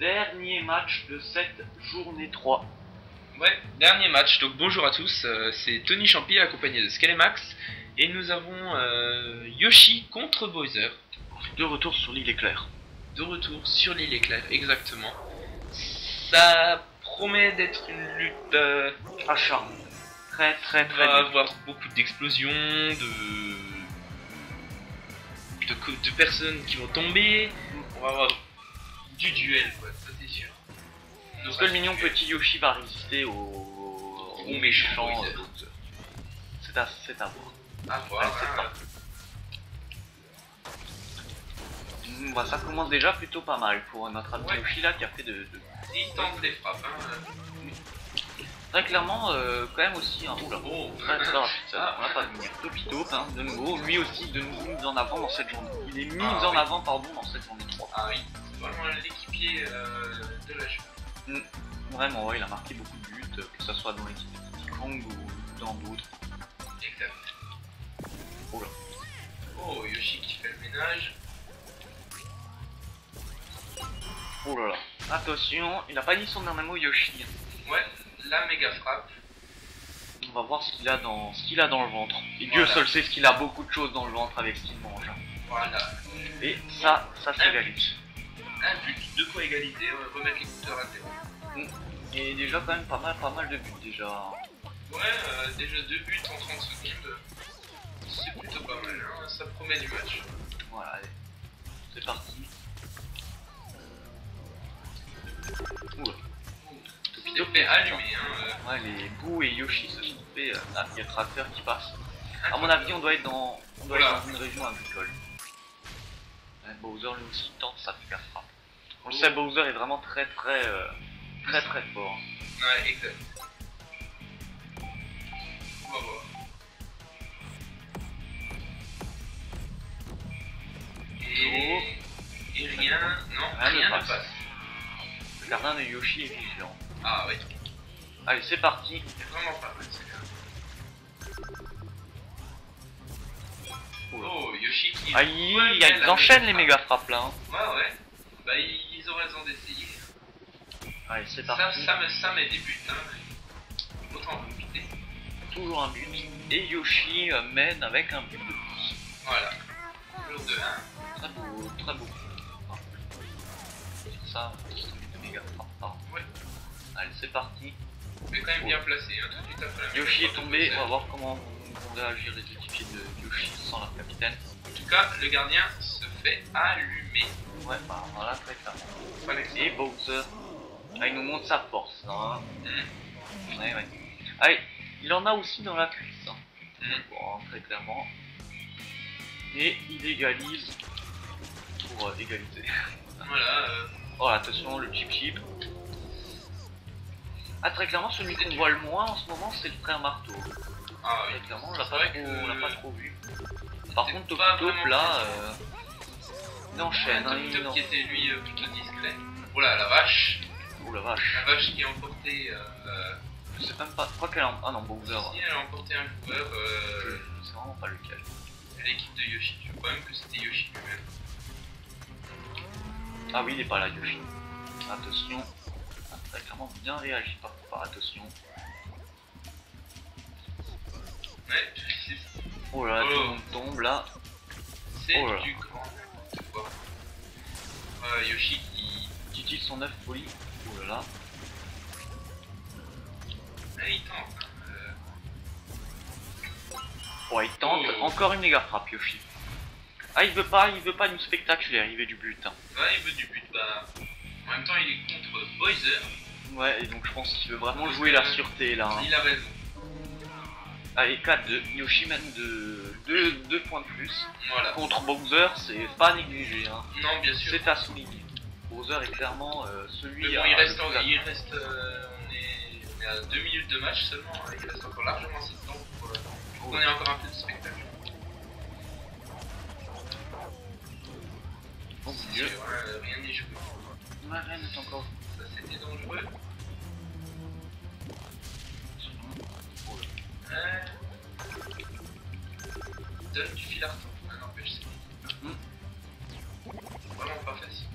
dernier match de cette journée 3. Ouais, dernier match, donc bonjour à tous, c'est Tony Champy accompagné de Skelemax et nous avons Yoshi contre Bowser. De retour sur l'île éclair. De retour sur l'île éclair, exactement. Ça promet d'être une lutte acharnée. Très on va avoir beaucoup d'explosions, de personnes qui vont tomber, on va avoir du duel, quoi, ça c'est sûr. Le seul mignon petit Yoshi va résister au méchant Bowser. C'est à voir. À voir. Bah, ça commence déjà plutôt pas mal pour notre ami Yoshi là qui a fait il tente des frappes. Très clairement, quand même aussi, hein, oula, très rapide ça, on va pas venir. Topito, hein, de nouveau, lui aussi de nouveau mis en avant dans cette journée. Il est mis en avant, pardon, dans cette journée 3. Ah oui, c'est vraiment l'équipier de la journée. Vraiment, ouais, il a marqué beaucoup de buts, que ce soit dans l'équipe de Kong ou dans d'autres. Exact. Oh là. Oh, Yoshi qui fait le ménage. Oh là là. Attention, il a pas dit son dernier mot Yoshi. Ouais, la méga frappe. On va voir ce qu'il a dans le ventre. Et Dieu seul sait ce qu'il a beaucoup de choses dans le ventre avec ce qu'il mange. Voilà. Et ça s'égalise. Un but, de quoi égalité, remettre les compteurs à zéro. Et déjà quand même pas mal de buts déjà. Ouais, déjà 2 buts en 30 secondes. C'est plutôt pas mal, hein. Ça promet du match. Voilà, allez. C'est parti. Oula. Il est fait allumer, hein. Ouais, les Boo et Yoshi se sont fait. Ah, il y a le tracteur qui passe. À mon avis, on doit être dans une région agricole. Bowser lui aussi tente sa méga frappe. On le sait, Bowser est vraiment très fort. Ouais, exact. On va voir. Et rien, non, rien ne passe. Le gardien de Yoshi est vigilant. Ah oui. Allez, c'est parti. C'est vraiment pas mal celui-là. Oh, Yoshi qui... ils enchaînent les méga frappes là. Hein. Ouais. Bah ils ont raison d'essayer. Allez, c'est parti. Ça met des buts, hein. Autant en profiter. Toujours un but. Et Yoshi mène avec un but de plus. Voilà. Toujours de 1. Très beau. Ça, c'est une méga frappe. Ouais. Allez, c'est parti. Mais quand même bien placé, hein, tout de suite après la Yoshi est tombé, on va voir comment vont réagir les équipiers de Yoshi sans leur capitaine. En tout cas, le gardien se fait allumer. Ouais, bah voilà, très clairement. Et Bowser, il nous montre sa force, hein. Ouais. Allez, il en a aussi dans la cuisse, hein. Bon, très clairement. Et il égalise pour égalité. Voilà. Oh, attention, le chip. Ah, très clairement, celui qu'on voit le moins en ce moment, c'est le frère Marteau. Ah oui. Très clairement, on l'a pas trop vu. Par contre, Topito, là, il enchaîne. Topito qui était lui plutôt discret. Oh là, la vache. Oh la vache. La vache qui a emporté... Je sais même pas. Je crois qu'elle a... Ah non, Bowser. Si, elle a emporté un joueur. Je sais vraiment pas lequel. L'équipe de Yoshi. Je crois même que c'était Yoshi lui-même. Ah oui, il est pas là, Yoshi. Attention. Très clairement bien réagi par attention. Ouais, oh là, tout le monde tombe là. C'est du grand. Yoshi qui utilise son œuf folie. Oh là là. Là, il tente. Ouais, il tente. Encore une méga frappe, Yoshi. Ah, il veut pas du spectaculaire, il veut du but. Hein. Ouais, il veut du but. Bah, en même temps, il est contre Bowser. Ouais, et donc je pense qu'il veut vraiment jouer la sûreté là. Hein. Il a raison. Allez, 4-2. Yoshi mène de 2 points de plus. Voilà. Contre Bowser, c'est pas négligé. Hein. Non, bien sûr. C'est à souligner. Bowser est clairement celui. Mais bon, il reste on est à 2 minutes de match seulement. Hein. Il reste encore largement assez de temps pour qu'on ait encore un peu de spectacle. Oh mon dieu. Rien n'est joué. Ouais, rien n'est encore. Ça, c'était dangereux. Donne du fil à retordre. Ah, n'empêche, c'est vraiment pas facile.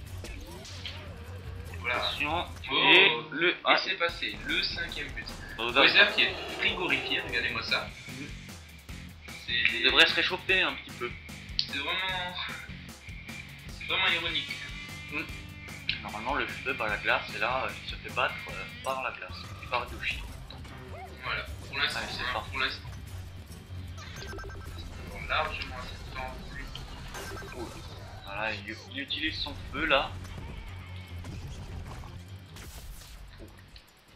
Voilà. Attention. Oh, Et le. et Ah, c'est passé, le 5ème but. Bowser Bowser qui est frigorifié, regardez-moi ça. il devrait se réchauffer un petit peu. C'est vraiment... C'est vraiment ironique. Normalement, le fleuve à la glace, et là, il se fait battre par la glace. Et par Yoshi. Voilà, pour l'instant, Allez, c'est hein, parti. pour l'instant. C'est largement assez de temps. Voilà, il utilise son feu là.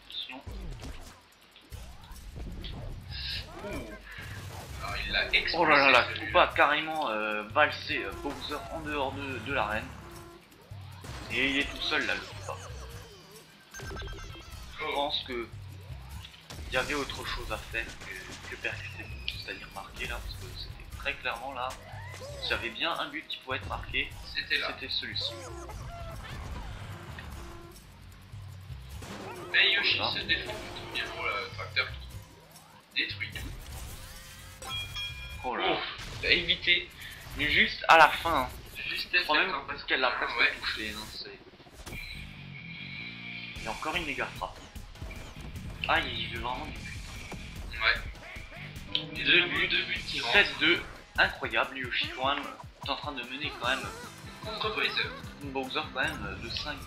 Attention. Alors il l'a Oh explosé. là là, la celui-là. Koopa a carrément valsé Bowser en dehors de l'arène. Et il est tout seul là, le Koopa. Je Oh. pense que il y avait autre chose à faire que percuter, c'est-à-dire marquer là, parce que c'était très clairement là. S'il y avait bien un but qui pouvait être marqué, C'était là. c'était celui-ci. Mais Yoshi Voilà. se défend plutôt bien pour le tracteur qui détruit tout. Oh là. Oh, il a évité. Mais juste à la fin, hein. Juste Je crois même parce parce qu'elle l'a presque ouais. touché. Hein, il y a encore une méga frappe. Ah, il veut vraiment du but. Ouais. Et Deux deux buts qui rentrent 7-2, incroyable. Yoshi quand même est en train de mener quand même contre Bowser. Bowser quand même de 5.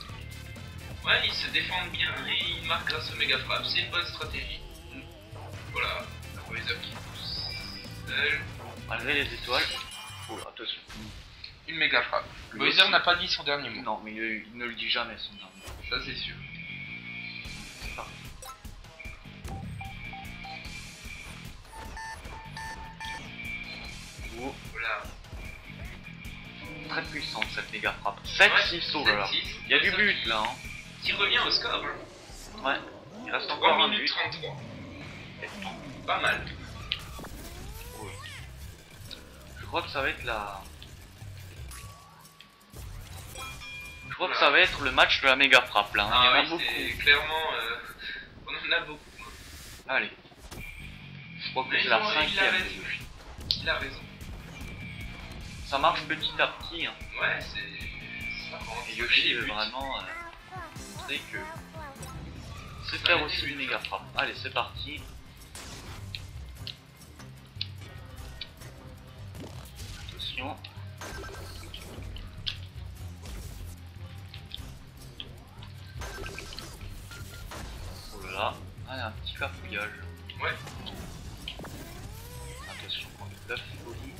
Ouais, ils se défendent bien et ils marquent grâce au méga frappe. C'est une bonne stratégie. Voilà, Bowser qui pousse seul. Malgré les étoiles. Oh là, attention. Une méga frappe. Lui Bowser aussi. n'a pas dit son dernier mot. Non, mais il ne le dit jamais son dernier. Ça c'est sûr. C'est parti. Oh, Voilà. très puissante cette méga frappe. 7-6, oh là là. 7-6. Il y a du but là. Hein. Qui revient au score. Hein. Ouais, il reste encore 3 un minutes but. 33. Pas mal. Je crois que ça va être la. Je crois que ça va être le match de la méga frappe là. Hein. Ah il y en a oui, beaucoup. c'est clairement... on en a beaucoup. Allez. Je crois que Mais c'est la il a 5ème. raison. Il a raison. Ça marche petit à petit. Hein. Ouais, c'est... Ça rend Et Yoshi les veut buts. vraiment montrer que c'est Ça faire met aussi des une buts. méga frappe. Allez, c'est parti. Attention. Oh là là. Ah, il y a un petit cafouillage. Ouais. Attention, on est bluff folie.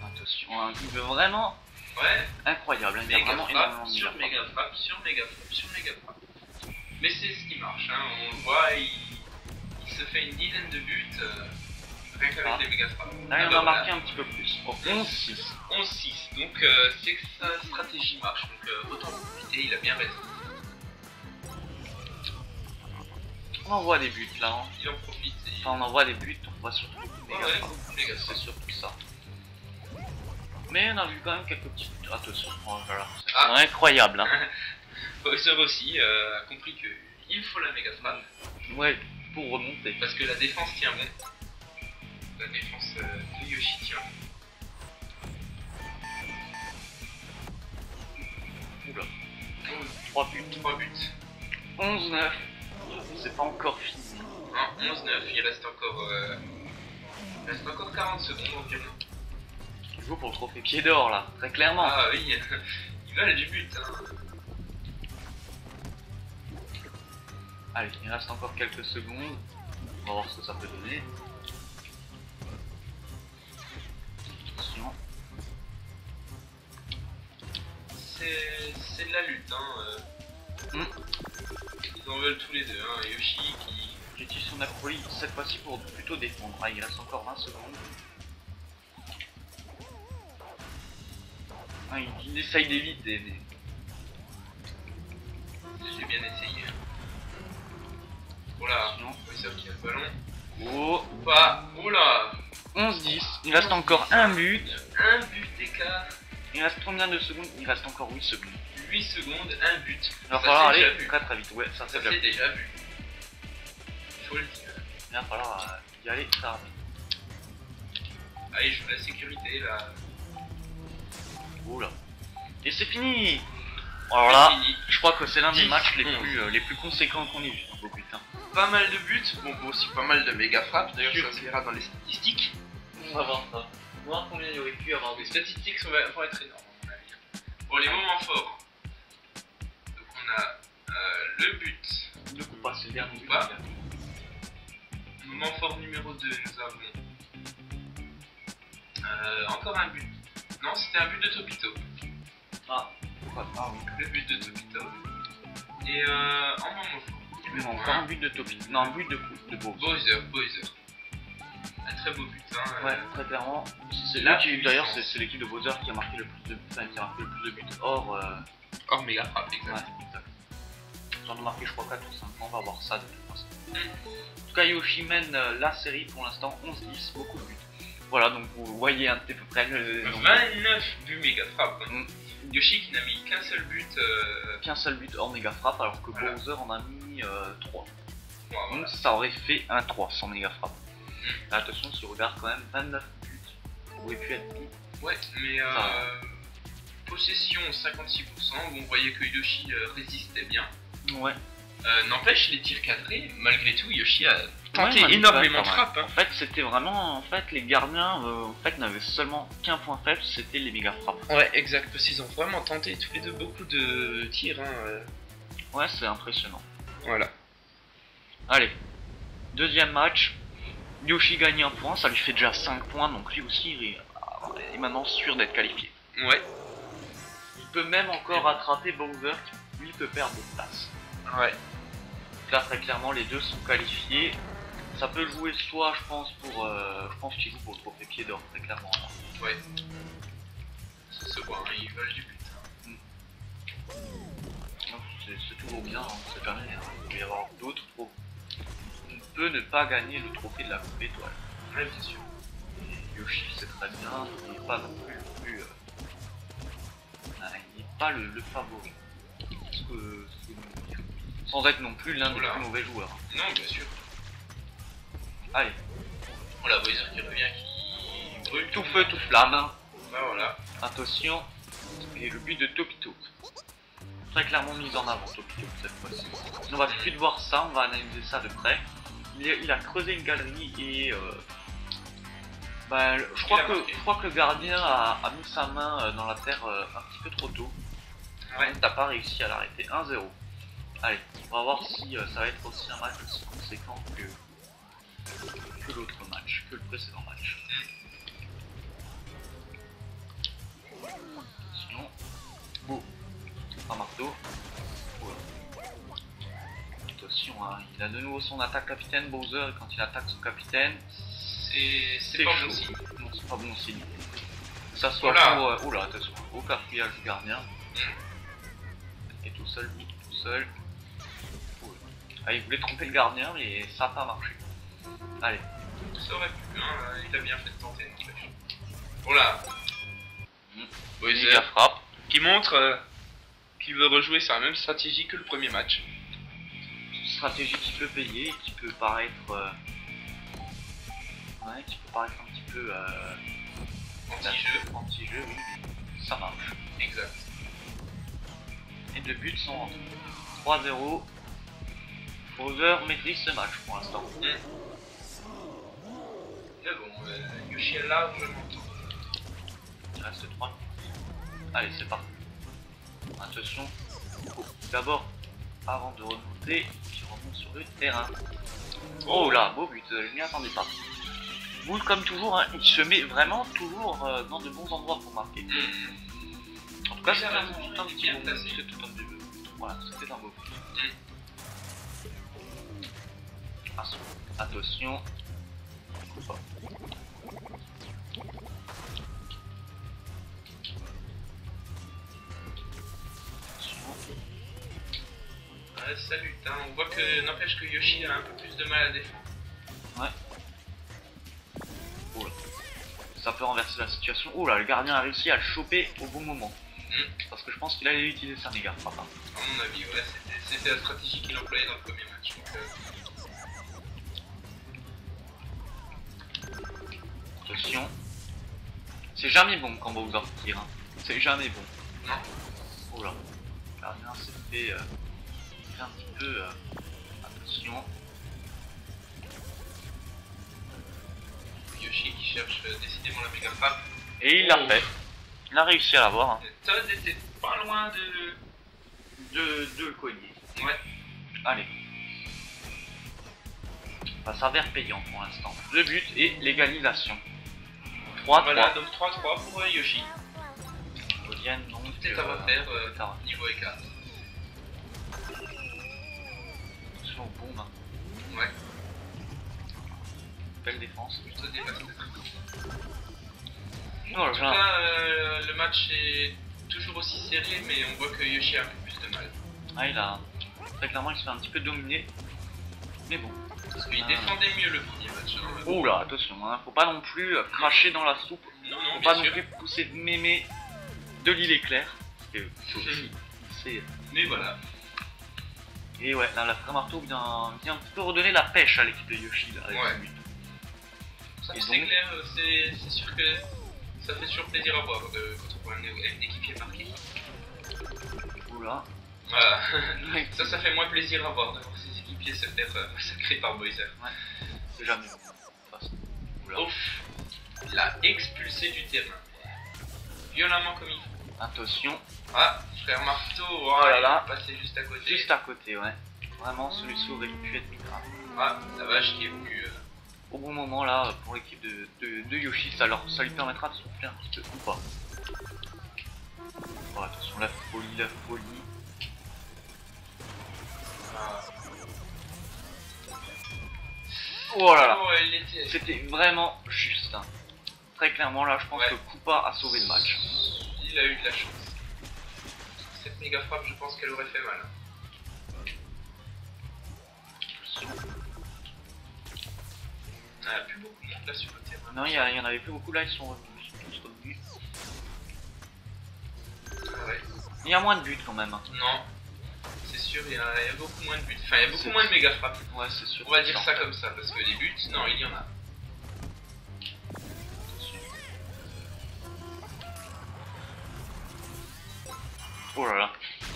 Attention, hein, il veut vraiment Ouais. incroyable. Hein, il y a Méga vraiment énormément frappe, de sur méga frappe. méga frappe, sur méga frappe, sur méga frappe. Mais c'est ce qui marche, hein. On le voit, il se fait une dizaine de buts rien qu'avec Ah. les méga frappes. Là, il en a Alors, marqué un petit peu plus. Oh, 11-6. 11-6, donc c'est que sa stratégie marche, donc autant en profiter, il a bien raison. On envoie des buts là. Hein. Il en profite et... Enfin, on envoie des buts, on voit surtout des méga ouais, frappes. beaucoup de méga C'est frappes. surtout ça. Mais on a vu quand même quelques petites. Attention, oh là là, c'est Ah. incroyable. Hein. Bowser aussi a compris qu'il faut la méga frappe, Ouais, pour remonter. parce que la défense tient bon. La défense de Yoshi tient bon. Oula. 3 buts. 3 buts. 11-9. C'est pas encore fini. Hein, 11-9, il reste encore 40 secondes environ. Il joue pour le trophée pied d'or là, très clairement. Ah oui, ils veulent du but. Hein. Allez, il reste encore quelques secondes. On va voir ce que ça peut donner. Attention. C'est de la lutte. Hein. Ils en veulent tous les deux. Hein. Yoshi qui... Qui utilise son acrolit cette fois-ci pour plutôt défendre. Ah, il reste encore 20 secondes. Ah, il essaye d'éviter, mais. J'ai bien essayé. Oh là, Attention. Bowser qui a le ballon. Oh, Ou pas. Oh là, 11-10. Il reste encore un but. un but d'écart. Il reste combien de secondes? Il reste encore 8 secondes. 8 secondes, un but. Il va Ça, falloir c'est déjà aller vu. très très vite. Ouais, ça c'est Ça déjà c'est vu. déjà vu. Il faut le dire. Il va falloir y aller très rapide. Allez, je joue la sécurité là. Oula. Et c'est fini. Alors là, Fini. je crois que c'est l'un des 10, matchs 11. les plus conséquents qu'on ait vu. Oh putain. Pas mal de buts, bon aussi pas mal de méga frappes, d'ailleurs ça se verra dans les statistiques. On va voir ça. Voir combien il y aurait pu avoir Les statistiques vont être énormes à mon avis. Bon, les moments forts. Donc on a le but. Ne coupe pas, c'est le dernier. Coupe pas. Moment fort numéro 2, nous avons encore un but. Non, c'était un but de Topito. Ah, pourquoi pas, oui. Le but de Topito. Et en moment fort. Mais encore un but de Topi. Non, un but de Bowser. Bowser. Un très beau but, hein. Ouais, très clairement. C'est Là, l'équipe, d'ailleurs, c'est l'équipe de Bowser qui a marqué le plus de buts, enfin, qui a marqué le plus de buts hors. Hors méga frappe, Ouais, exact. exact. J'en ai marqué, je crois, 4 ou 5. On va voir ça de toute façon. En tout cas, Yoshi mène la série pour l'instant 11-10, beaucoup de buts. Voilà, donc vous voyez un petit peu près le nombre. 29 buts méga frappe. Hein. Mm. Yoshi qui n'a mis qu'un seul but. Qu'un seul but hors méga frappe, alors que Voilà. Bowser en a mis 3. Voilà. Donc ça aurait fait un 3 sans méga frappe. Attention, si on regarde quand même 29 buts, ça aurait pu être pire. Ouais, mais possession 56%, où on voyait que Yoshi résistait bien. Ouais. N'empêche, les tirs cadrés, malgré tout, Yoshi a tenté Ouais, énormément de pas mal. frappes. Hein. En fait, c'était vraiment. En fait, les gardiens en fait, n'avaient seulement qu'un point faible, c'était les méga frappes. Ouais, exact, parce qu'ils ont vraiment tenté tous les deux beaucoup de tirs. Hein. Ouais, c'est impressionnant. Voilà. Allez, deuxième match. Yoshi gagne un point, ça lui fait déjà 5 points, donc lui aussi il est maintenant sûr d'être qualifié. Ouais. Il peut même encore rattraper Bowser qui lui peut perdre des places. Ouais. Donc là, très clairement, les deux sont qualifiés. Ça peut jouer soit, je pense, pour. Je pense qu'il joue pour le trophée pied d'or, très clairement. Là. Ouais. Ça se voit, hein, ils veulent du but. C'est toujours bien, on sait jamais. Hein. Il peut y avoir d'autres trophées. On peut ne pas gagner le trophée de la coupe étoile. Ouais, bien sûr. Et Yoshi, c'est très bien, il n'est pas non plus le plus. Il n'est pas le favori. Ce que sans être non plus l'un des plus mauvais joueurs. Non, bien sûr. Allez, Voilà, Bowser qui revient, qui brûle tout feu, tout flamme. Hein. Bah voilà. Attention, et le but de Topito. Très clairement mis en avant Topito cette fois-ci. On va plus de voir ça, on va analyser ça de près. Il a creusé une galerie et je crois que le gardien a mis sa main dans la terre un petit peu trop tôt. Ouais, t'as pas réussi à l'arrêter. 1-0. Allez, on va voir si ça va être aussi un match aussi conséquent que l'autre match, que le précédent match. Sinon, bon, un marteau. Ouais. Attention, hein, il a de nouveau son attaque capitaine Bowser et quand il attaque son capitaine, C'est pas chaud. bon signe. Non, c'est pas bon signe. Que ça soit Oula. pour. Oula, attention, au cafouillage du gardien. Et tout seul, vite, tout seul. Ah, il voulait tromper le gardien, mais ça n'a pas marché. Allez. Ça aurait pu, hein, il a bien fait de tenter, n'empêche. Voilà. Bowser Il frappe. qui montre qu'il veut rejouer sur la même stratégie que le premier match. Une stratégie qui peut payer, et qui peut paraître. Ouais, qui peut paraître un petit peu. Anti-jeu. Anti-jeu, oui. Ça marche. Exact. Et deux buts sont rentrés. 3-0. Bowser maîtrise ce match pour l'instant. Mais bon, Yoshi est largement temps. Il reste 3. Allez, c'est parti. Attention. D'abord, avant de remonter, je remonte sur le terrain. Oh là, beau but, je m'y attendais pas. Boule comme toujours, hein, il se met vraiment toujours dans de bons endroits pour marquer. En tout cas, c'est un petit bien bon placé. but, tout un petit peu. Voilà, c'était un beau but. Attention. Ouais, salut, hein. On voit que n'empêche que Yoshi a un peu plus de mal à défendre. Ouais. Oh là. Ça peut renverser la situation. Oh là, le gardien a réussi à le choper au bon moment. Parce que je pense qu'il allait utiliser sa méga frappe. Hein. À mon avis, ouais, c'était la stratégie qu'il employait dans le premier match. Donc, Attention. C'est jamais bon quand Bowser tire. Hein. C'est jamais bon. Non. Oh là. Le gardien s'est fait un petit peu attention. Yoshi qui cherche décidément la méga frappe. Et il l'a fait. Il a réussi à l'avoir. Hein. Todd était pas loin De le cogner. Ouais. Allez. Ça s'avère payant pour l'instant. 2 buts et l'égalisation. 3-3. Voilà, donc 3-3 pour Yoshi. Reviennent donc. Peut-être à refaire niveau écart. Attention au boom. Hein. Ouais. Belle défense. Plutôt dépassé. Oh, En tout cas, le match est toujours aussi serré, mais on voit que Yoshi a un peu plus de mal. Ah, il a. Très clairement, il se fait un petit peu dominer. Mais bon. Parce qu'il défendait mieux le premier match. Hein. Oh là, attention, hein. Faut pas non plus cracher dans la soupe. Non, Faut bien pas non sûr. plus pousser de mémé de l'île éclair. Parce que c'est. Mais voilà. Et ouais, là, la frère marteau vient un petit peu redonner la pêche à l'équipe de Yoshi. Là, avec Ouais. ce but. Ça, Et c'est donc clair, c'est sûr que ça fait toujours plaisir à voir quand on voit un équipier marqué. Oula. Voilà. Ça fait moins plaisir à voir de voir ses équipiers se faire massacrer par Bowser. C'est jamais bon. De toute façon. Oula. Ouf, l'a expulsé du terrain. Violemment comme il faut. Attention. Ah, frère Marteau, oh là là. il est passé juste à côté. Juste à côté, ouais. Vraiment, celui-ci aurait pu être mis grave. Ah, la vache qui est venue. Au bon moment là, pour l'équipe de Yoshi, ça lui permettra de souffler un petit peu ou pas. Oh, attention, la folie, la folie. Ah. Oh là là. Oh, il était. C'était vraiment juste. Hein. Très clairement là, je pense Ouais. que Koopa a sauvé le match. Il a eu de la chance. Cette méga frappe, je pense qu'elle aurait fait mal. Ah, plus beaucoup de place sur le terrain. Non, il y en avait plus beaucoup là, ils sont revenus. Ils sont tous revenus. Ah ouais. Il y a moins de buts quand même. Hein. Non, c'est sûr, il y a beaucoup moins de buts. Enfin, il y a beaucoup C'est- moins de méga frappes. Ouais, c'est sûr. On va dire ça comme ça, parce que les buts, non, il y en a. Oh là là.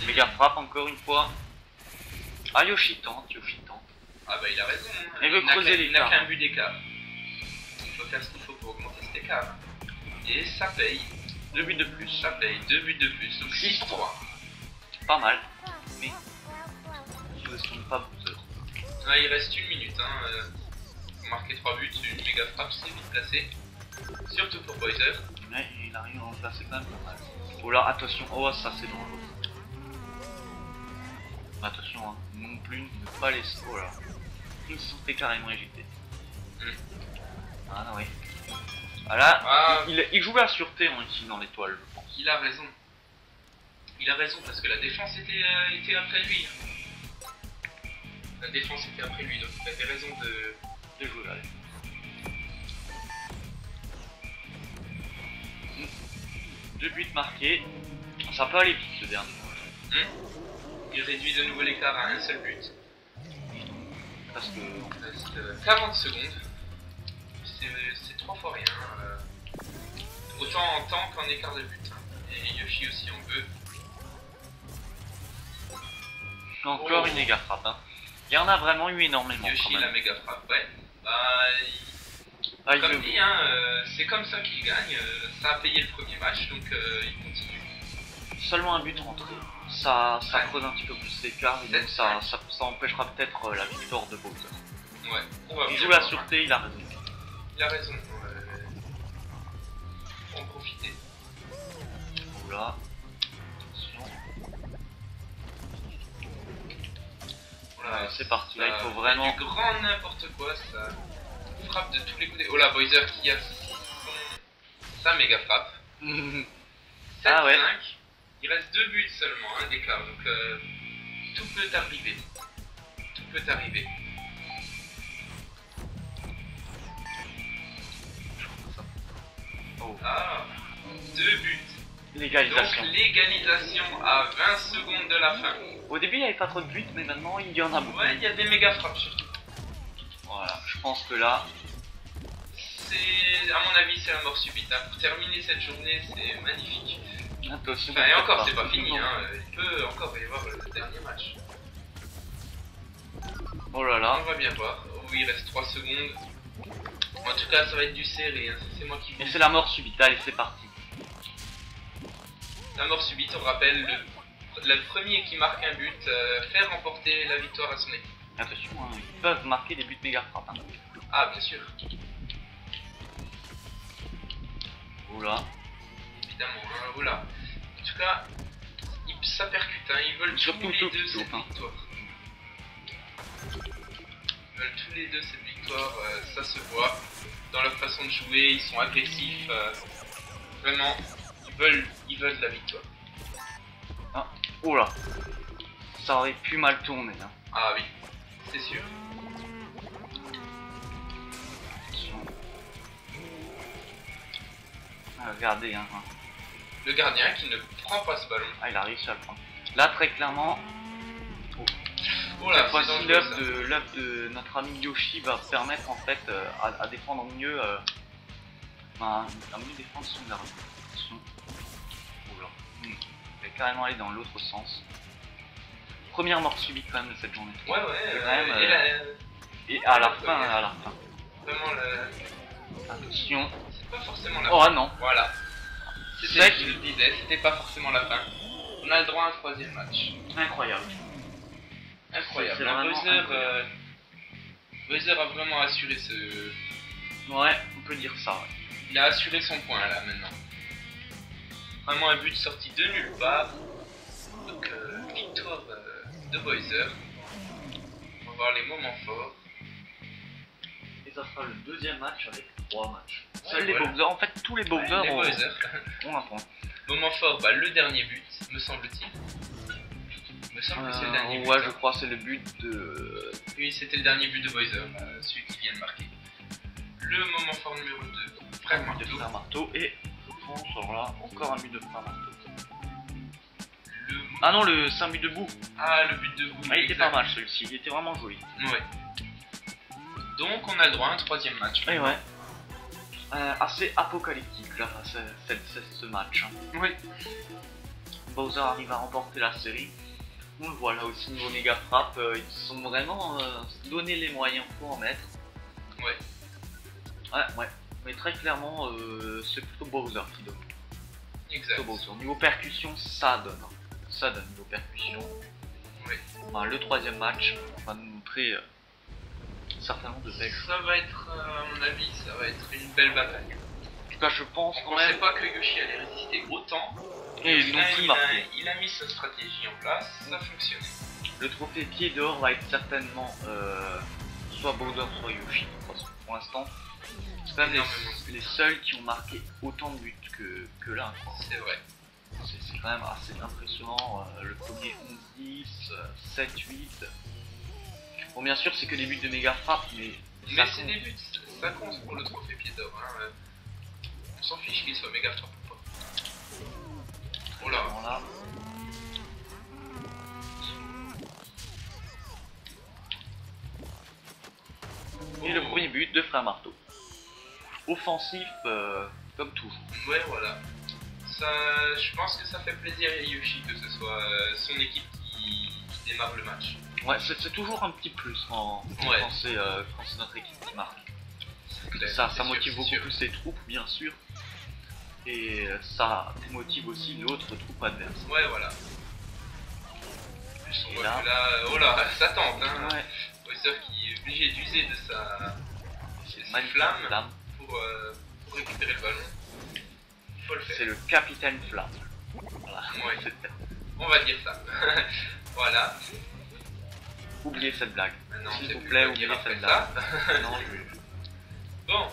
Méga frappe encore une fois. Ah, Yoshi tente, Yoshi tente. Ah bah il a raison. Hein. Il veut creuser Il n'a l'écart. qu'un but d'écart. Il faut faire ce qu'il faut pour augmenter cet écart. Et ça paye. 2 buts de plus. Ça paye. 2 buts de plus. Donc 6-3. Pas mal. Mais il ne sont pas Bowser. Ah, il reste 1 minute. Hein. Pour marquer 3 buts, une méga frappe, c'est vite placé. Surtout pour Bowser. Mais il arrive à en placer quand même pas mal. Oh là, attention, oh ça c'est dangereux. Attention, hein, non plus ne pas laisser. Oh là, il se sentait carrément agité. Ah non, oui. Ah là, Ah. il joue la sûreté en ici dans l'étoile, je pense. Il a raison. Il a raison parce que la défense était après lui. La défense était après lui, donc il avait raison de jouer là. 2 buts marqués. Ça peut aller vite ce dernier. Il réduit de nouveau l'écart à un seul but. Parce que Il reste 40 secondes. C'est 3 fois rien. Autant en temps qu'en écart de but. Et Yoshi aussi en veut. encore Oh. une méga frappe. Hein. Il y en a vraiment eu énormément quand Yoshi même. la méga frappe, ouais. Bah, Ah, il comme veut- dit, hein, c'est comme ça qu'il gagne. Ça a payé le premier match, donc il continue. Seulement un but rentré. Ça Ouais. creuse un petit peu plus l'écart et donc ça empêchera peut-être la victoire de Bowser. Ouais, on va Il bien joue la voir. sûreté, il a raison. Il a raison. Faut en profiter. Oula. Attention. Voilà, Ouais, c'est parti, là il faut ça vraiment... fait du grand n'importe quoi, ça frappe de tous les côtés. Oh là, Bowser qui a sa méga frappe. 7-5. Ah ouais. Il reste 2 buts seulement, un d'écart, donc tout peut arriver. Tout peut arriver. Oh. Ah, 2 buts. L'égalisation. Donc l'égalisation à 20 secondes de la fin. Au début il n'y avait pas trop de buts, mais maintenant il y en a beaucoup. Ouais, il y a des méga frappes surtout. Voilà, je pense que là, C'est, à mon avis, c'est la mort subite. Hein. Pour terminer cette journée, c'est magnifique. Attention. Enfin, et encore, c'est pas fini, hein. Il peut encore y avoir le dernier match. Oh là là. On va bien voir. Oh, il reste 3 secondes. En tout cas, ça va être du serré, hein. C'est moi qui Et vous. c'est la mort subite. Allez, c'est parti. La mort subite, on rappelle, le premier qui marque un but fait remporter la victoire à son équipe. Attention, hein, ils peuvent marquer des buts méga frappes. Hein. Ah, bien sûr, Oula. évidemment. Hein, voilà. En tout cas, ça percute, hein. Ils veulent Surtout tous les tout, deux cette hein. victoire. Ils veulent tous les deux cette victoire, ça se voit. Dans leur façon de jouer, ils sont agressifs. Vraiment, ils veulent la victoire. Ah, oula. Ça aurait pu mal tourner. Hein. Ah oui, c'est sûr. Attention. Ah, regardez, hein. Le gardien qui ne prend pas ce ballon. Ah, il a réussi à le prendre. Là, très clairement, Oh là, cette fois-ci, c'est dangereux, ça. l'œuvre de notre ami Yoshi va permettre en fait à défendre mieux, à mieux défendre son gardien. Attention. Oula. Il va carrément aller dans l'autre sens. Première mort subite quand même de cette journée. Ouais, ouais. C'est quand même, et là, Et à la fin, vraiment, Attention. c'est pas forcément la Oh fin. non. Voilà. C'était, Sec. je le disais, c'était pas forcément la fin. On a le droit à un troisième match. Incroyable. Incroyable. C'est vraiment incroyable. Bowser a vraiment assuré ce. Ouais, on peut dire ça. Ouais. Il a assuré son point là maintenant. Vraiment un but sorti de nulle part. Donc victoire de Bowser. On va voir les moments forts. Et ça sera le deuxième match avec 3 matchs. Ouais, Seuls les voilà. Bowser, en fait tous les Bowser Les Bowser. ont un point. Moment fort, bah, le dernier but, me semble-t-il. Me semble que c'est le dernier but. Ouais, hein. je crois que c'est le but de... Oui, c'était le dernier but de Bowser, celui qui vient de marquer. Le moment fort numéro 2, frère de Marteau. Frère Marteau. Et je pense, alors là, encore un but de Frère Marteau. Le... Ah non, c'est un but de bout. Ah, le but de Bou. Ah, il était pas mal celui-ci, il était vraiment joli. Ouais. Donc on a le droit à un troisième match. Et ouais. Assez apocalyptique là, ce match. Hein. Oui. Bowser arrive à remporter la série. On le voit là aussi niveau méga frappe, ils se sont vraiment donné les moyens pour en mettre. Ouais. Ouais. Mais très clairement, c'est plutôt Bowser qui donne. Exact. Plutôt Bowser. Niveau percussion, ça donne. Hein. Ça donne niveau percussion. Oui. Enfin, le troisième match va nous montrer certainement de belles choses. Ça va être, à mon avis, ça va être une belle bataille. En tout cas, je pense On quand pensait même. pas que Yoshi allait résister autant. Et ils l'ont plus marqué. Il a mis sa stratégie en place, ça a fonctionné. Le trophée pied d'or va être certainement soit Bowser, soit Yoshi. Parce que pour l'instant, c'est quand même les seuls qui ont marqué autant de buts que là. Quoi. C'est vrai. C'est quand même assez impressionnant. Le premier 11-10, 7-8. Bon, bien sûr, c'est que des buts de méga frappe, mais. Mais c'est des buts, ça compte pour le trophée pied d'or. Hein. On s'en fiche qu'il soit méga frappe ou pas. Oh là. Voilà. Et le premier but de Frère Marteau. Offensif comme toujours. Ouais, voilà. Ça, je pense que ça fait plaisir à Yoshi que ce soit son équipe qui démarre le match. Ouais, c'est toujours un petit plus quand c'est notre équipe qui marque. Ça motive beaucoup plus les troupes, bien sûr. Et ça démotive aussi l'autre troupe adverse. Ouais, voilà. On Et voit là, que là, oh là, ça tente, hein. ouais, Bowser qui est obligé d'user de sa magnifique flamme flamme. pour récupérer le ballon. Il faut le faire. C'est le capitaine Flamme. Voilà. Ouais. C'est- On va dire ça. Voilà. Oubliez cette blague. Maintenant, S'il c'est vous plus plaît, quoi oubliez dire cette après blague. ça. Non, Bon,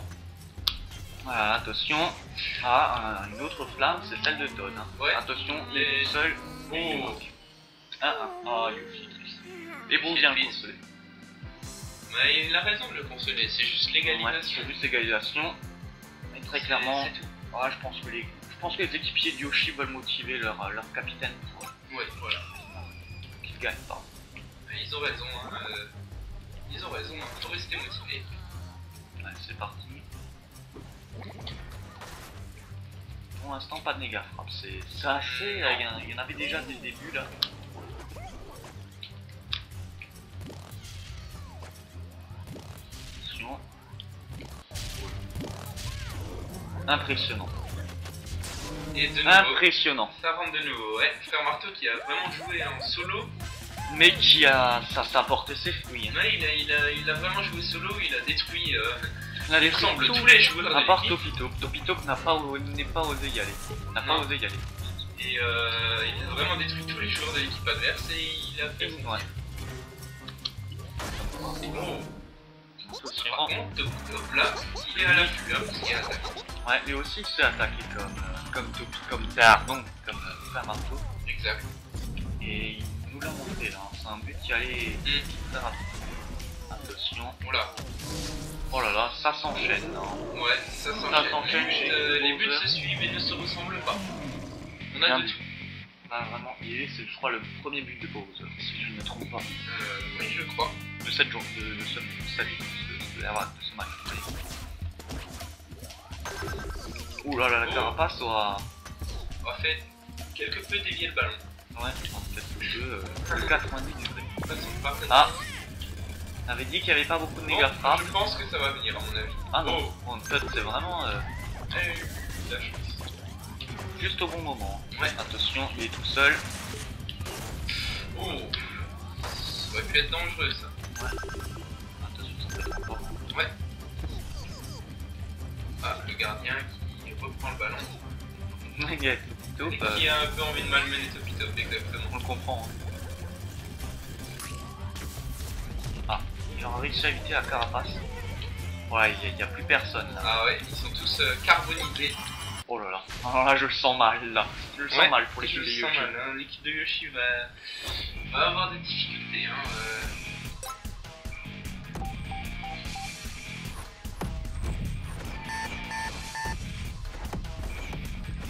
voilà, attention. Ah, une autre flamme, c'est celle de Todd. Hein. Ouais. Attention, il Les- est tout seul. Oh. Et il manque. Ah, Yoshi. Et bon, bien le Yoshi, consoler. mais il a raison de le consoler, c'est juste Ouais, l'égalisation. c'est juste égalisation. Mais très clairement, C'est tout. je pense que les équipiers de Yoshi veulent motiver leur capitaine pour Ouais, voilà. qu'il gagne pas. Mais ils ont raison, hein. Ils ont raison, hein. Faut rester motivé. Ouais, c'est parti. Pour l'instant, pas de méga frappe. C'est assez. Il y en avait déjà dès le début là. Attention. Impressionnant. Et de nouveau, Impressionnant. ça rentre de nouveau. Ouais, Frère Marteau qui a vraiment joué en solo. Mais qui a. Ça a porté ses fruits. Hein. Ouais, il a vraiment joué solo, il a détruit, Il a il me semble, tous les joueurs à de part l'équipe. Topito. Topito n'est pas osé y aller. N'a pas Non. osé y aller. Et il a vraiment détruit tous les joueurs de l'équipe adverse et il a fait son Ouais. Oh. Attention. Par contre, Top là, il est à l'affût, hein, parce qu'il attaque. Ouais, lui aussi il s'est attaqué comme Frère Marteau. Exact. Et il nous l'a montré là. C'est un but qui allait très rapide. Attention. Voilà. Oh là là, ça s'enchaîne. Hein. Ouais, ça s'enchaîne. Les buts Bowser. se suivent et ne se ressemblent pas. On a Bien de vu. tout. Bah, vraiment, il est, c'est je crois le premier but de Bowser, si je ne me trompe pas. Oui, je crois. De cette journée, de ce match. Ouh là là, la Oh. carapace aura. On va faire quelque peu dévier le ballon. Ouais, peut-être de 90 degrés. Ça semble pas très Ah, on avait dit qu'il n'y avait pas beaucoup de méga Bon, frappes. je pense que ça va venir à mon avis. Ah non, Oh, bon, peut-être c'est vraiment j'ai eu la chance. juste au bon moment. Ouais. Attention, il est tout seul. Oh, ça aurait pu être dangereux ça. Attention, ça peut être important. Ouais. Ah, le gardien qui reprend le ballon. Il y a Topito, Et qui a un peu envie de malmener Topito, exactement. on le comprend. Hein. Ah, il aura réussi à éviter la carapace. Ouais, il n'y a plus personne là. Ah ouais, ils sont tous carbonisés. Oh là là, alors là je le sens mal là. Je le sens mal pour l'équipe je de le Yoshi. sens mal, hein. L'équipe de Yoshi va avoir des difficultés. Hein.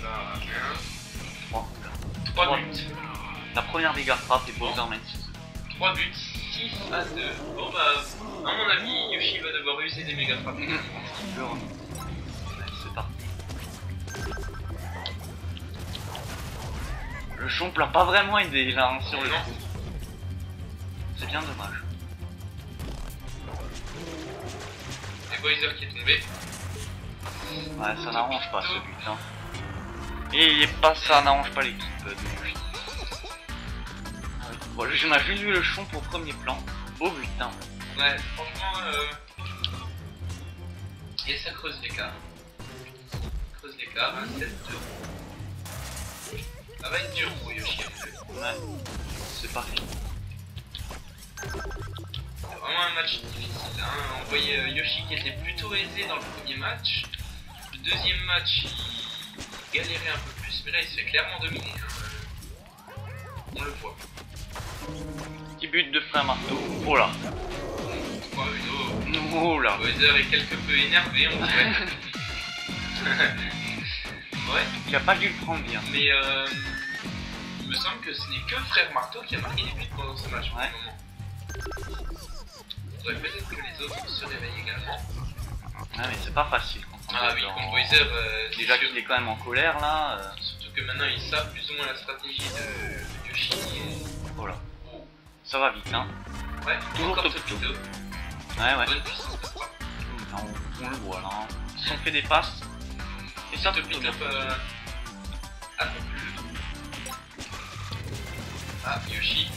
Ça, bien. 3 buts. La première méga frappe et Bowser mène 6. 3 buts, 6 à 2. Bon bah, à mon avis, Yoshi va devoir user des méga frappes. C'est parti. Le chomp l'a pas vraiment aidé là hein, sur le Non. coup. C'est bien dommage. Et Bowser qui est tombé. Ouais, ça n'arrange pas ce but. Hein. Et ça n'arrange pas l'équipe de Yoshi. Bon, on a juste vu le chomp au premier plan. Beau but, hein. Ouais, franchement, et ça creuse l'écart. Creuse l'écart, 7-2. Ça va être dur pour Yoshi. Ouais, c'est pas fini. C'est vraiment un match difficile. Hein. On voyait Yoshi qui était plutôt aisé dans le premier match. Le deuxième match, il galérait un peu plus, mais là il se fait clairement dominer. Hein. On le voit. Petit but de Frère Marteau. Oh là. 3 buts. Oh là. Bowser est quelque peu énervé, on dirait. Ouais, Il a pas dû le prendre bien. mais il me semble que ce n'est que Frère Marteau qui a marqué des buts pendant ce match pour Ouais. le moment. Il faudrait peut-être que les autres se réveillent également. Ah mais c'est pas facile quand on Ah est oui, dans- contre Bowser, Déjà c'est qu'il est quand même en colère là. surtout que maintenant ils savent plus ou moins la stratégie de Yoshi. Voilà. Oh. Ça va vite hein. Ouais, Toujours encore Topito. Topito. Ouais ouais. Bonne puissance de frappe. On le voit là. Hein. Ils ont fait des passes. Et ça Topito Topito. attends plus. Ah, Yoshi.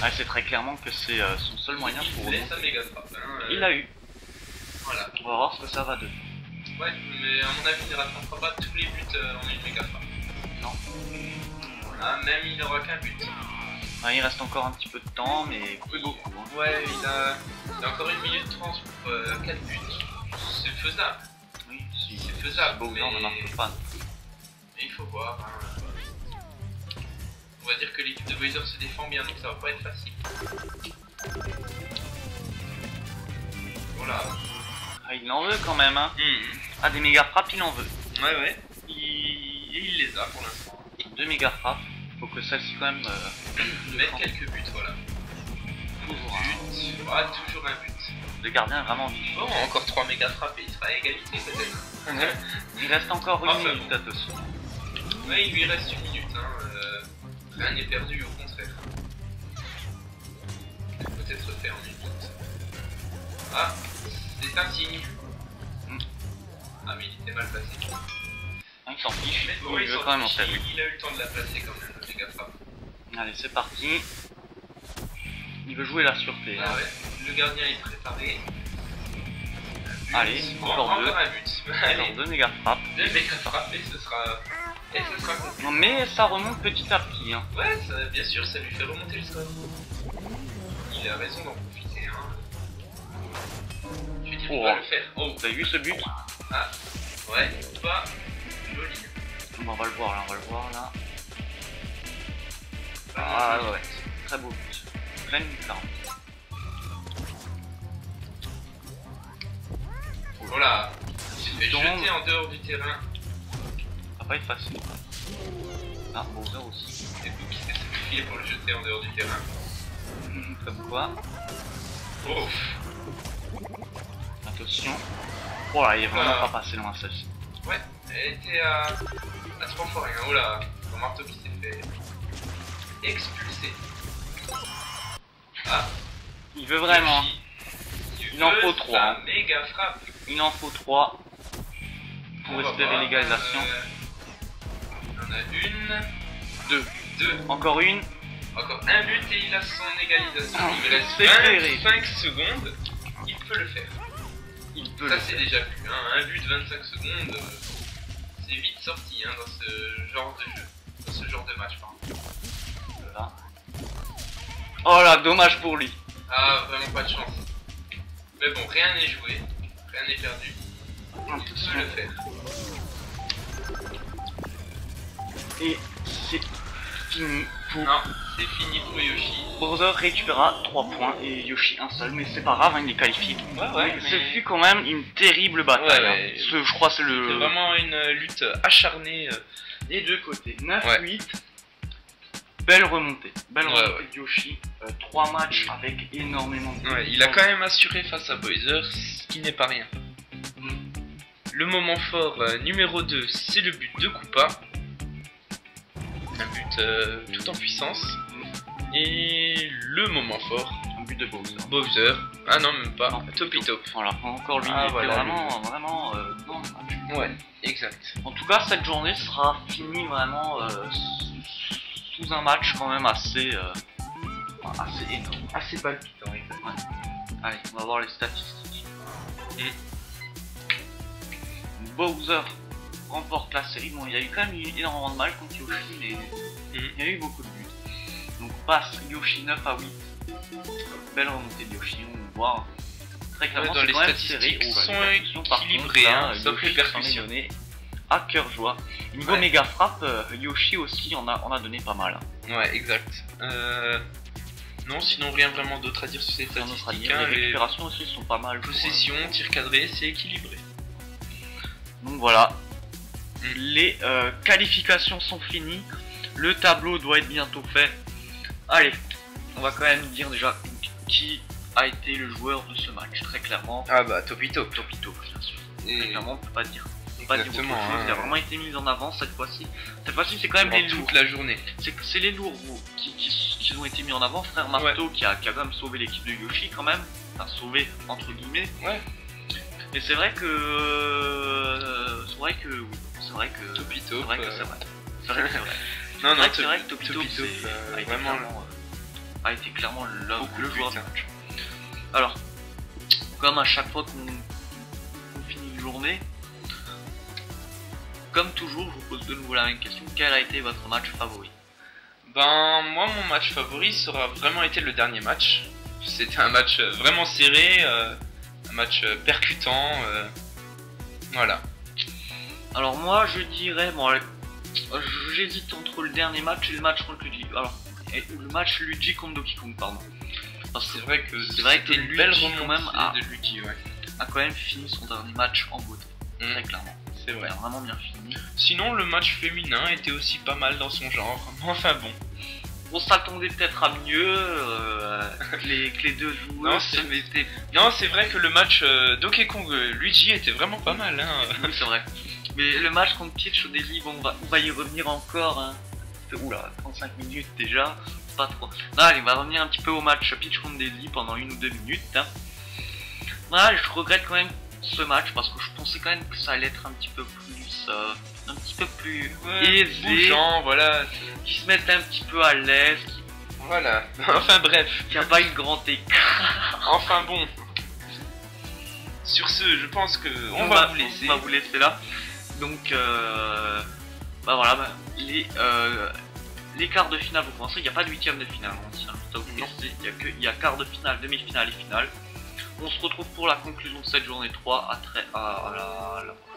Ouais, c'est très clairement que c'est son seul moyen pour Il laisse remonter. un méga frappe. Hein, Il l'a eu. Voilà. On va voir ce que ça va donner. Ouais, mais à mon avis, il ne rattrapera pas tous les buts en une méga frappe. Non. Ah, même il n'aura qu'un but. Ouais, il reste encore un petit peu de temps, mais plus beaucoup. Hein. Ouais, il a encore 1 minute 30 pour 4 buts. C'est faisable. Oui, si C'est faisable, Bowser mais- ne marque pas. Mais il faut voir. Hein. On va dire que l'équipe de Bowser se défend bien, donc ça va pas être facile. Voilà. Ah, il en veut quand même. Hein. Ah, des méga frappes, il en veut. Ouais, ouais. Il les a pour l'instant. 2 méga frappes. Faut que celle-ci quand même. Mettre quelques buts, voilà. Toujours un. But. Voilà, toujours un but. Le gardien est vraiment vif. Bon, encore 3 méga frappes et il sera à égalité peut-être. Il reste encore une Enfin, minute, attention. Ouais, il lui reste une minute, hein. Rien n'est perdu, au contraire. Peut-être fait en une minute. Ah, c'est un signe. Ah, mais il était mal placé. Il s'en fiche, Mais, il veut quand même en faire une. il a eu le temps de la placer quand même, le méga frappe. Allez, c'est parti. Il veut jouer la sûreté. Ah ouais, le gardien est préparé. Allez, Bon, encore deux. un but. Alors, Allez, 2 méga frappes. 2 méga frappes et ce sera complet. Non, mais ça remonte petit à petit. Hein. Ouais, ça, bien sûr, ça lui fait remonter le score. Il a raison d'en profiter. Hein. Je veux dire, il va le faire. Oh, Vous avez vu ce but? ah, ouais, pas joli. On va le voir là, là. Ah ouais, très beau but. Pleine lucarne. Voilà, il s'est fait Donc, jeter en dehors du terrain. ça va pas être facile. Ah, Bowser aussi. C'est vous qui s'est sacrifié pour le jeter en dehors du terrain. Comme quoi. Oh, Attention. Oh là, il est vraiment Ah. pas passé loin celle-ci. ouais, elle était à 3 fois rien. Oh là, son marteau qui s'est fait expulser. Ah, Il veut vraiment. Yoshi, Il en veut faut 3. sa Hein. méga frappe. Il en faut 3 pour On va espérer voir. l'égalisation. Il y en a une, 2. deux, Encore une. encore un but et il a son égalisation. Ah, Il me reste c'est serré. 25 secondes. Il peut le faire. Il peut Ça le c'est faire. déjà vu, hein. Un but 25 secondes, c'est vite sorti hein, dans ce genre de jeu, dans ce genre de match pardon. Là. Oh là, dommage pour lui. Ah vraiment pas de chance. Mais bon, rien n'est joué, rien n'est perdu. Il peut Attention. le faire. Et c'est fini pour Non, c'est fini pour Yoshi. Bowser récupérera 3 points et Yoshi un seul, mais c'est pas grave, hein, il est qualifié. Ouais, Mais ce fut quand même une terrible bataille. Ouais, ouais. Hein. Je crois que c'est C'était le vraiment une lutte acharnée. des deux côtés. 9-8. Ouais. Belle remontée. Belle Ouais, remontée ouais. de Yoshi. 3 matchs avec énormément de Ouais, il a quand même assuré face à Bowser, ce qui n'est pas rien. Mm. Le moment fort numéro 2, c'est le but de Koopa. Un but tout en puissance. Et le moment fort, Un but de Bowser. Bowser. Ah non, même pas. Non. Topi Top. Voilà, encore lui, Ah, il était voilà, vraiment dans le match. Ouais, exact. En tout cas, cette journée sera finie vraiment sous un match quand même assez énorme. Assez palpitant, exact. Allez, on va voir les statistiques. Bowser remporte la série. Bon, il y a eu quand même énormément de mal contre Yoshi, mais il y a eu beaucoup de buts. Donc passe Yoshi 9-8. Belle remontée de Yoshi, on voit très clairement. Ouais, dans c'est les quand même statistiques serré. sont les statistiques, par équilibrées, contre, hein, là, sauf les Yoshi s'en est percussions. donné à cœur joie. Niveau Ouais. méga frappe, Yoshi aussi en a donné pas mal. Hein. Ouais, exact. Non, sinon rien vraiment d'autre à dire sur ces Rien d'autre à statistiques. dire. Hein, Les les récupérations aussi sont pas mal. possessions, tirs cadrés, c'est équilibré. Donc voilà, les qualifications sont finies, le tableau doit être bientôt fait. Allez, on va quand même dire déjà qui a été le joueur de ce match, très clairement. Ah bah, Topi Top. Topito, bien sûr. Et- Très clairement, on peut pas dire. On peut pas dire autre chose. Exactement, hein. Il a vraiment été mis en avant cette fois-ci. Cette fois-ci, c'est quand même les Durant lourds. toute la journée. C'est les lourds qui ont été mis en avant. Frère Marteau qui a quand même sauvé l'équipe de Yoshi, quand même. Enfin, sauvé entre guillemets. Ouais. Mais c'est vrai que. C'est vrai que. Oui. C'est vrai que. Topi C'est Top. vrai que c'est vrai. C'est vrai que c'est vrai. Non, non, C'est vrai que Topito Topi Top, a été vraiment clairement le beaucoup de joueur buts, du hein. match. Alors, comme à chaque fois qu'on finit une journée, comme toujours, je vous pose de nouveau la même question. Quel a été votre match favori? Ben, moi, mon match favori sera vraiment été le dernier match. C'était un match vraiment serré, un match percutant. Voilà. Alors moi, je dirais, bon, allez, j'hésite entre le dernier match et le match contre Luigi. Alors, et le match Luigi contre Donkey Kong, pardon. Parce que C'est vrai que c'était une belle Luigi remontée quand même de Luigi, ouais. a quand même fini son dernier match en beauté, très clairement. C'est Il vrai. a vraiment bien fini. Sinon, le match féminin était aussi pas mal dans son genre. Enfin bon. On s'attendait peut-être à mieux, que les deux Non, joueurs c'est- se mettaient. Non, c'est vrai que le match Donkey Kong Luigi était vraiment pas mal. Hein. Oui, c'est vrai. Mais le match contre Peach au Daily, bon, on va y revenir encore. Hein. Oula, 35 minutes déjà, c'est pas trop. Non, allez, on va revenir un petit peu au match Peach contre Daily pendant 1 ou 2 minutes. Hein. Voilà, je regrette quand même ce match parce que je pensais quand même que ça allait être un petit peu plus Ouais, aisé, bougeant, voilà. qui se mettent un petit peu à l'aise, Voilà. Enfin bref. qui a pas une grande écart. Enfin bon. Sur ce, je pense que on va vous laisser. On va vous laisser là. Donc, bah voilà, bah, les quarts de finale vont commencer. Il n'y a pas de huitième de finale. On tient juste à vous préciser. Il y a quart de finale, demi-finale et finale. On se retrouve pour la conclusion de cette journée 3 à la prochaine.